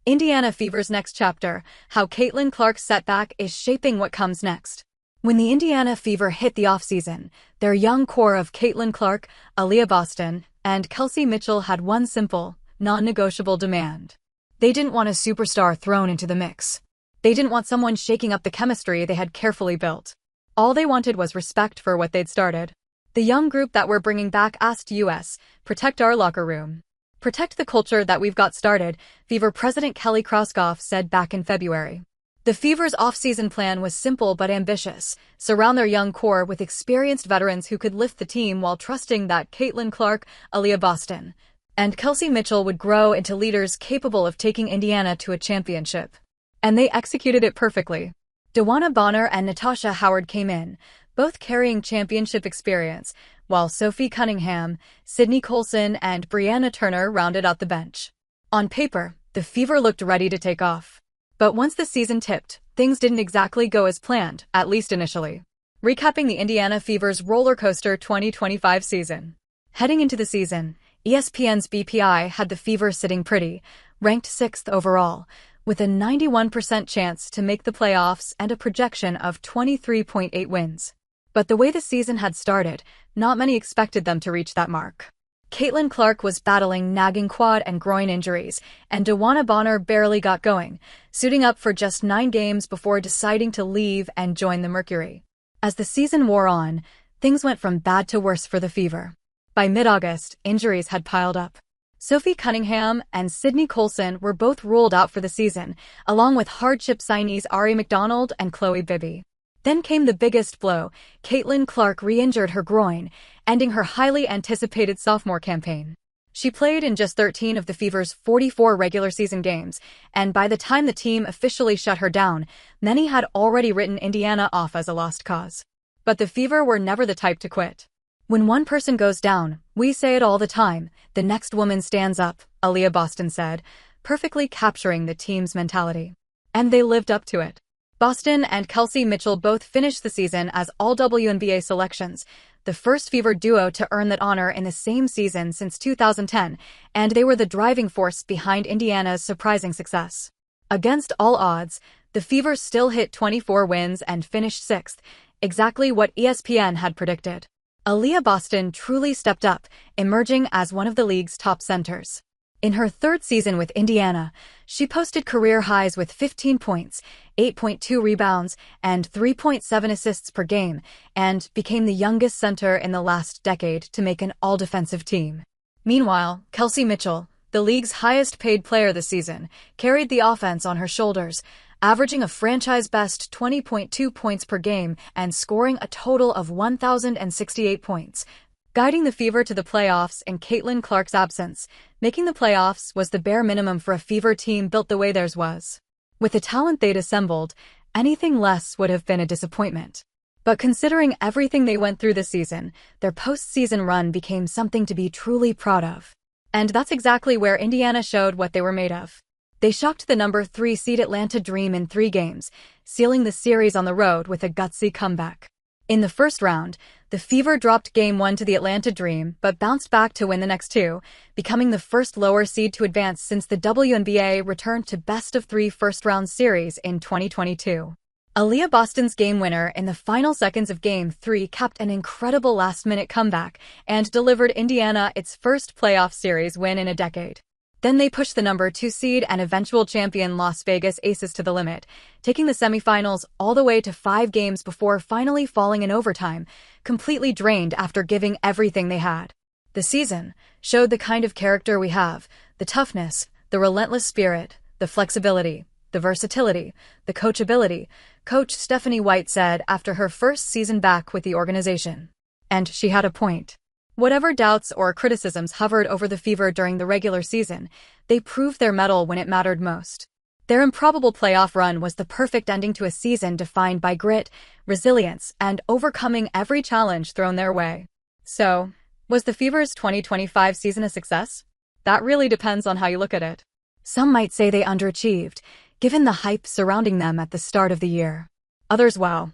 Indiana Fever's next chapter, how Caitlin Clark's setback is shaping what comes next. When the Indiana Fever hit the offseason, their young core of Caitlin Clark, Aaliyah Boston, and Kelsey Mitchell had one simple, non-negotiable demand. They didn't want a superstar thrown into the mix. They didn't want someone shaking up the chemistry they had carefully built. All they wanted was respect for what they'd started. The young group that we're bringing back asked us, protect our locker room. Protect the culture that we've got started, Fever President Kelly Krauskopf said back in February. The Fever's off-season plan was simple but ambitious: surround their young core with experienced veterans who could lift the team while trusting that Caitlin Clark, Aaliyah Boston, and Kelsey Mitchell would grow into leaders capable of taking Indiana to a championship. And they executed it perfectly. DeWanna Bonner and Natasha Howard came in, both carrying championship experience, while Sophie Cunningham, Sydney Colson, and Breanna Turner rounded out the bench. On paper, the Fever looked ready to take off. But once the season tipped, things didn't exactly go as planned, at least initially. Recapping the Indiana Fever's roller coaster 2025 season. Heading into the season, ESPN's BPI had the Fever sitting pretty, ranked 6th overall, with a 91% chance to make the playoffs and a projection of 23.8 wins. But the way the season had started, not many expected them to reach that mark. Caitlin Clark was battling nagging quad and groin injuries, and DeWanna Bonner barely got going, suiting up for just 9 games before deciding to leave and join the Mercury. As the season wore on, things went from bad to worse for the Fever. By mid-August, injuries had piled up. Sophie Cunningham and Sydney Colson were both ruled out for the season, along with hardship signees Ari McDonald and Chloe Bibby. Then came the biggest blow: Caitlin Clark re-injured her groin, ending her highly anticipated sophomore campaign. She played in just 13 of the Fever's 44 regular season games, and by the time the team officially shut her down, many had already written Indiana off as a lost cause. But the Fever were never the type to quit. When one person goes down, we say it all the time, the next woman stands up, Aaliyah Boston said, perfectly capturing the team's mentality. And they lived up to it. Boston and Kelsey Mitchell both finished the season as all WNBA selections, the first Fever duo to earn that honor in the same season since 2010, and they were the driving force behind Indiana's surprising success. Against all odds, the Fever still hit 24 wins and finished 6th, exactly what ESPN had predicted. Aaliyah Boston truly stepped up, emerging as one of the league's top centers. In her 3rd season with Indiana, she posted career highs with 15 points, 8.2 rebounds, and 3.7 assists per game, and became the youngest center in the last decade to make an all-defensive team. Meanwhile, Kelsey Mitchell, the league's highest-paid player this season, carried the offense on her shoulders, averaging a franchise-best 20.2 points per game and scoring a total of 1,068 points, guiding the Fever to the playoffs in Caitlin Clark's absence. Making the playoffs was the bare minimum for a Fever team built the way theirs was. With the talent they'd assembled, anything less would have been a disappointment. But considering everything they went through this season, their postseason run became something to be truly proud of. And that's exactly where Indiana showed what they were made of. They shocked the number 3 seed Atlanta Dream in 3 games, sealing the series on the road with a gutsy comeback. In the first round, the Fever dropped Game 1 to the Atlanta Dream but bounced back to win the next 2, becoming the first lower seed to advance since the WNBA returned to best-of-3 first-round series in 2022. Aaliyah Boston's game winner in the final seconds of Game 3 capped an incredible last-minute comeback and delivered Indiana its first playoff series win in a decade. Then they pushed the number 2 seed and eventual champion Las Vegas Aces to the limit, taking the semifinals all the way to 5 games before finally falling in overtime, completely drained after giving everything they had. The season showed the kind of character we have: the toughness, the relentless spirit, the flexibility, the versatility, the coachability, Coach Stephanie White said after her first season back with the organization. And she had a point. Whatever doubts or criticisms hovered over the Fever during the regular season, they proved their mettle when it mattered most. Their improbable playoff run was the perfect ending to a season defined by grit, resilience, and overcoming every challenge thrown their way. So, was the Fever's 2025 season a success? That really depends on how you look at it. Some might say they underachieved, given the hype surrounding them at the start of the year. Others, wow,